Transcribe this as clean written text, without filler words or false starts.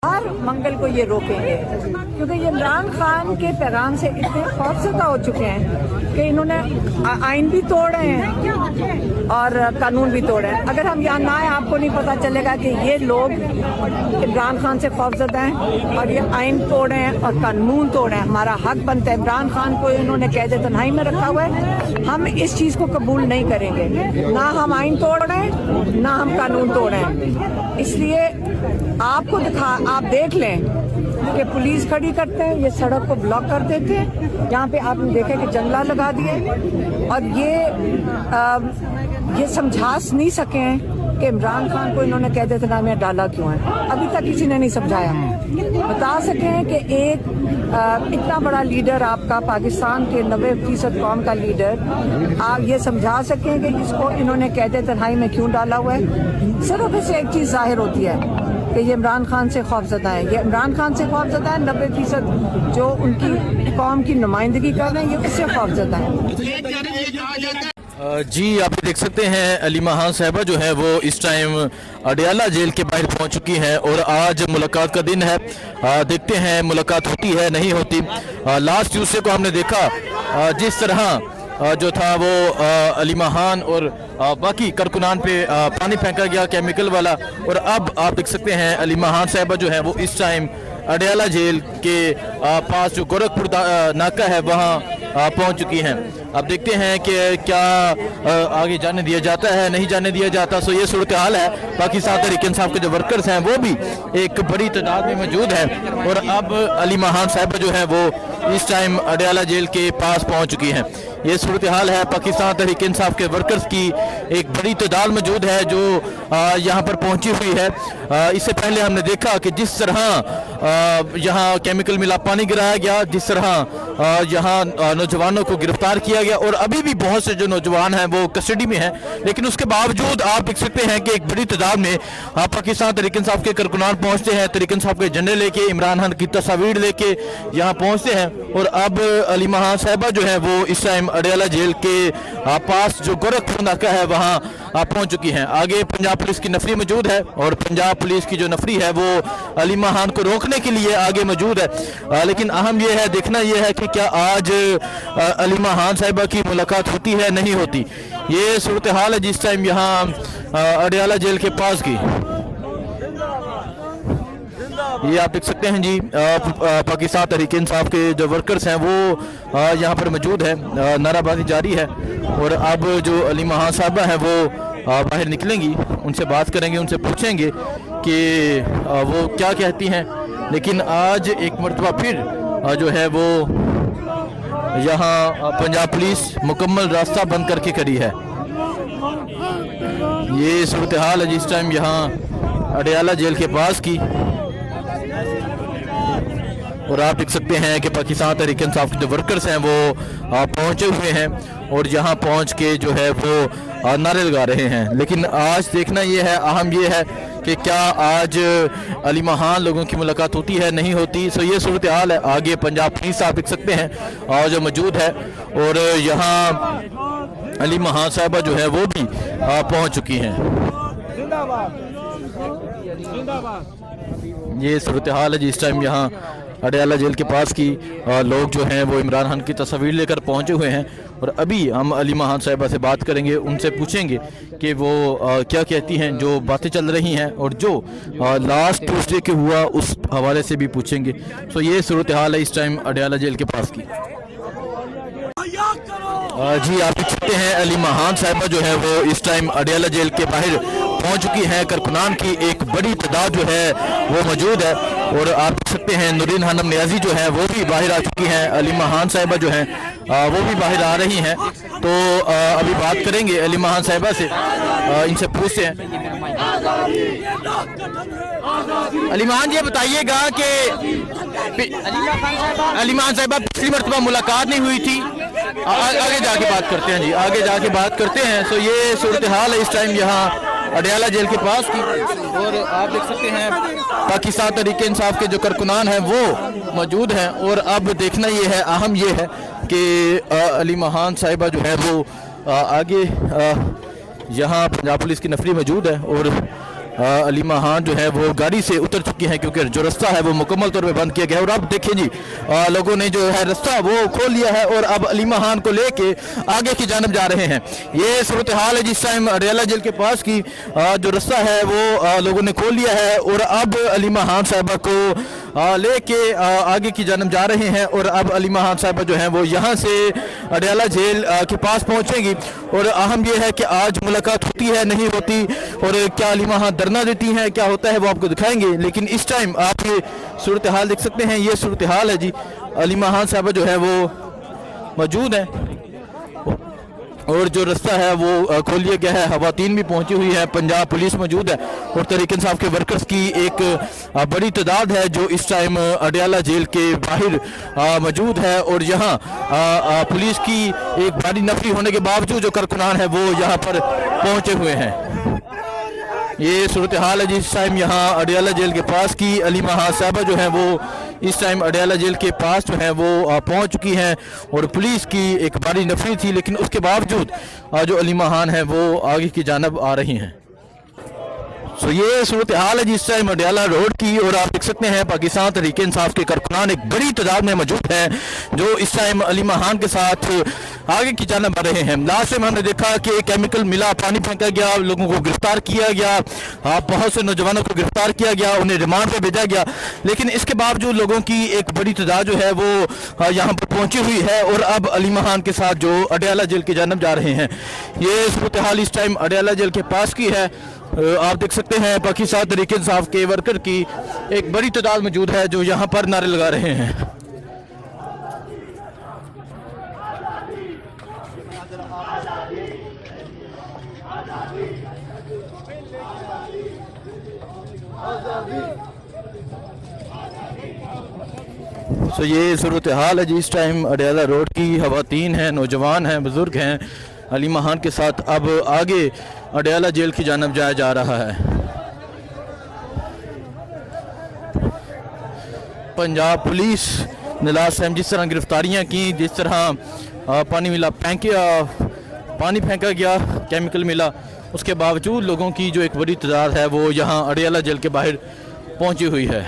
हर मंगल को ये रोकेंगे, क्योंकि ये इमरान खान के पैगाम से इतने खौफजदा हो चुके हैं कि इन्होंने आइन भी तोड़े हैं और कानून भी तोड़े हैं। अगर हम यहाँ ना आए, आपको नहीं पता चलेगा कि ये लोग इमरान खान से खौफजदा हैं और ये आइन तोड़े हैं और कानून तोड़े हैं। हमारा हक बनता है। इमरान खान को इन्होंने कैद तन्हाई में रखा हुआ है। हम इस चीज़ को कबूल नहीं करेंगे। ना हम आइन तोड़ रहे हैं, ना हम कानून तोड़ रहे हैं। इसलिए आपको आप देख लें कि पुलिस खड़ी करते हैं, ये सड़क को ब्लॉक कर देते हैं। यहाँ पे आपने देखा कि जंगला लगा दिए और ये समझा नहीं सके हैं कि इमरान खान को इन्होंने कैद तन्हाई में डाला क्यों है। अभी तक किसी ने नहीं समझाया। बता सकें कि एक इतना बड़ा लीडर, आपका पाकिस्तान के 90% कौम का लीडर, आप ये समझा सकें कि इसको इन्होंने कैद तन्हाई में क्यों डाला हुआ है। सिर्फ इससे एक चीज़ जाहिर होती है कि ये इमरान खान से खौफजदा है। ये इमरान खान से खौफजदा है। 90% जो उनकी कौम की नुमाइंदगी कर रहे हैं, ये उससे खौफजदा है। जी, आप देख सकते हैं अलीमा खान साहिबा जो है वो इस टाइम अडयाला जेल के बाहर पहुंच चुकी हैं और आज मुलाकात का दिन है। देखते हैं मुलाकात होती है नहीं होती। लास्ट ट्यूसडे को हमने देखा जिस तरह जो था वो अलीमा खान और बाकी कारकुनान पे पानी फेंका गया केमिकल वाला, और अब आप देख सकते हैं अलीमा खान साहिबा जो है वो इस टाइम अडयाला जेल के पास जो गोरखपुर नाका है वहाँ पहुँच चुकी हैं। अब देखते हैं कि क्या आगे जाने दिया जाता है नहीं जाने दिया जाता। सो ये सूरत हाल है। पाकिस्तान तहरीक इंसाफ के जो वर्कर्स हैं वो भी एक बड़ी तादाद में मौजूद है और अब अलीमा खान साहिबा जो है वो इस टाइम अडयाला जेल के पास पहुंच चुकी हैं। ये सूरत हाल है। पाकिस्तान तहरीक इंसाफ के वर्कर्स की एक बड़ी तादाद मौजूद है जो यहाँ पर पहुंची हुई है। इससे पहले हमने देखा कि जिस तरह यहाँ केमिकल मिला पानी गिराया गया, जिस तरह यहाँ नौजवानों को गिरफ्तार किया गया और अभी भी बहुत से जो नौजवान हैं वो कस्टडी में हैं, लेकिन उसके बावजूद आप देख सकते हैं कि एक बड़ी तादाद में पाकिस्तान तहरीक इंसाफ के कारकुनान पहुँचते हैं, तहरीक इंसाफ के झंडे लेके, इमरान खान की तस्वीर लेके यहाँ पहुँचते हैं। और अब अलीमा खान साहिबा जो है वो इस टाइम अडयाला जेल के पास जो गोरखपुर नाका है वहाँ पहुंच चुकी हैं। आगे पंजाब पुलिस की नफरी मौजूद है और पंजाब पुलिस की जो नफरी है वो अलीमा खान को रोकने के लिए आगे मौजूद है। लेकिन अहम यह है, देखना यह है कि क्या आज अलीमा खान साहिबा की मुलाकात होती है नहीं होती। ये सूरत हाल है जिस टाइम यहाँ अडयाला जेल के पास की। ये आप देख सकते हैं जी, पाकिस्तान तहरीक इंसाफ के जो वर्कर्स हैं वो यहाँ पर मौजूद है। नाराबाजी जारी है और अब जो अलीमा खान साहिबा हैं वो बाहर निकलेंगी, उनसे बात करेंगे, उनसे पूछेंगे कि वो क्या कहती हैं। लेकिन आज एक मरतबा फिर जो है वो यहाँ पंजाब पुलिस मुकम्मल रास्ता बंद करके खड़ी है। ये सूरत हाल है जिस टाइम यहाँ अडयाला जेल के पास की। और आप देख सकते हैं कि पाकिस्तान तहरीक इंसाफ के जो वर्कर्स हैं वो पहुंचे हुए हैं और यहाँ पहुंच के जो है वो नारे लगा रहे हैं। लेकिन आज देखना ये है, अहम ये है कि क्या आज अलीमा खान लोगों की मुलाकात होती है नहीं होती। सो ये सूरत हाल है। आगे पंजाब पुलिस आप देख सकते हैं और जो मौजूद है और यहाँ अलीमा खान साहिबा जो है वो भी पहुँच चुकी हैं। ये सूरत हाल है जिस टाइम यहाँ अडयाला जेल के पास की लोग जो हैं वो इमरान खान की तस्वीर लेकर पहुंचे हुए हैं। और अभी हम अलीमा खान साहिबा से बात करेंगे, उनसे पूछेंगे कि वो क्या कहती हैं, जो बातें चल रही हैं और जो लास्ट ट्यूसडे के हुआ उस हवाले से भी पूछेंगे। सो ये सूरत हाल है इस टाइम अडयाला जेल के पास की। जी, आप देख सकते हैं अलीमा खान साहिबा जो है वो इस टाइम अडयाला जेल के बाहर पहुंच चुकी हैं। कारकुनान की एक बड़ी तादाद जो है वो मौजूद है और आप देख सकते हैं नूरीन खानम नियाजी जो है वो भी बाहर आ चुकी हैं। अलीमा खान साहिबा जो हैं वो भी बाहर आ रही हैं। तो अभी बात करेंगे अलीमा खान साहिबा से, इनसे पूछते हैं। अलीमा खान, ये बताइएगा कि अलीमा खान साहिबा पिछली मरतबा मुलाकात नहीं हुई थी, आगे जाके बात करते हैं जी, आगे जाके बात करते हैं। तो ये सूरत हाल है इस टाइम यहाँ अडयाला जेल के पास की। और आप देख सकते हैं पाकिस्तान तहरीक इंसाफ के जो कारकुनान हैं वो मौजूद हैं। और अब देखना ये है, अहम ये है कि अलीमा खान साहिबा जो है वो आगे यहाँ पंजाब पुलिस की नफरी मौजूद है और अलीमा खान जो है वो गाड़ी से उतर चुकी हैं, क्योंकि जो रास्ता है वो मुकम्मल तौर पे बंद किया गया है। और अब देखिए जी, लोगों ने जो है रास्ता वो खोल लिया है और अब अलीमा खान को लेके आगे की जानब जा रहे हैं। ये सूरत हाल है जिस टाइम अडयाला जेल के पास की जो रास्ता है वो लोगों ने खोल लिया है और अब अलीमा खान साहिबा को लेके आगे की जानब जा रहे हैं। और अब अलीमा खान साहिबा जो है वो यहाँ से अडयाला जेल के पास पहुँचेंगी। और अहम यह है कि आज मुलाकात होती है नहीं होती, और क्या अलीमा खान धरना देती हैं, क्या होता है वो आपको दिखाएंगे। लेकिन इस टाइम आप ये सूरत हाल देख सकते हैं, ये सूरत हाल है जी। अलीमा खान साहिबा जो है वो मौजूद है और जो रास्ता है वो खोल लिया गया है। खवातीन भी पहुंची हुई है, पंजाब पुलिस मौजूद है और तहरीक इंसाफ के वर्कर्स की एक बड़ी तादाद है जो इस टाइम अडयाला जेल के बाहर मौजूद है। और यहाँ पुलिस की एक भारी नफरी होने के बावजूद जो कारकुनान है वो यहाँ पर पहुंचे हुए हैं। ये सूरत हाल है जिस टाइम यहाँ अडयाला जेल के पास की अलीमा खान साहिबा जो है वो इस टाइम अडयाला जेल के पास जो है वो पहुंच चुकी हैं और पुलिस की एक भारी नफरी थी, लेकिन उसके बावजूद जो अलीमा खान है वो आगे की जानब आ रही हैं। तो ये सूरत हाल है जिस टाइम अडयाला रोड की। और आप देख सकते हैं पाकिस्तान तहरीक इंसाफ के कारकुनान एक बड़ी तादाद में मौजूद हैं जो इस टाइम अलीमा खान के साथ आगे की जानब आ रहे हैं। लास्ट टाइम हमने देखा कि केमिकल मिला, पानी फेंका गया, लोगों को गिरफ्तार किया गया, बहुत से नौजवानों को गिरफ्तार किया गया, उन्हें रिमांड पर भेजा गया। लेकिन इसके बावजूद लोगों की एक बड़ी तादाद जो है वो यहाँ पर पहुंची हुई है और अब अलीमा खान के साथ जो अडयाला जेल की जानब जा रहे हैं। ये सूरत हाल इस टाइम अडयाला जेल के पास की है। आप देख सकते हैं पाकिस्तान तहरीक इंसाफ के वर्कर की एक बड़ी तादाद मौजूद है जो यहाँ पर नारे लगा रहे हैं। तो ये सूरत हाल है जी इस टाइम अडयाला रोड की। खवातीन हैं, नौजवान हैं, बुजुर्ग हैं, अलीमा खान के साथ अब आगे अडयाला जेल की जानब जाया जा रहा है। पंजाब पुलिस ने लास्ट टाइम जिस तरह गिरफ्तारियां की, जिस तरह पानी फेंका गया, केमिकल मिला, उसके बावजूद लोगों की जो एक बड़ी तादाद है वो यहाँ अडयाला जेल के बाहर पहुंची हुई है।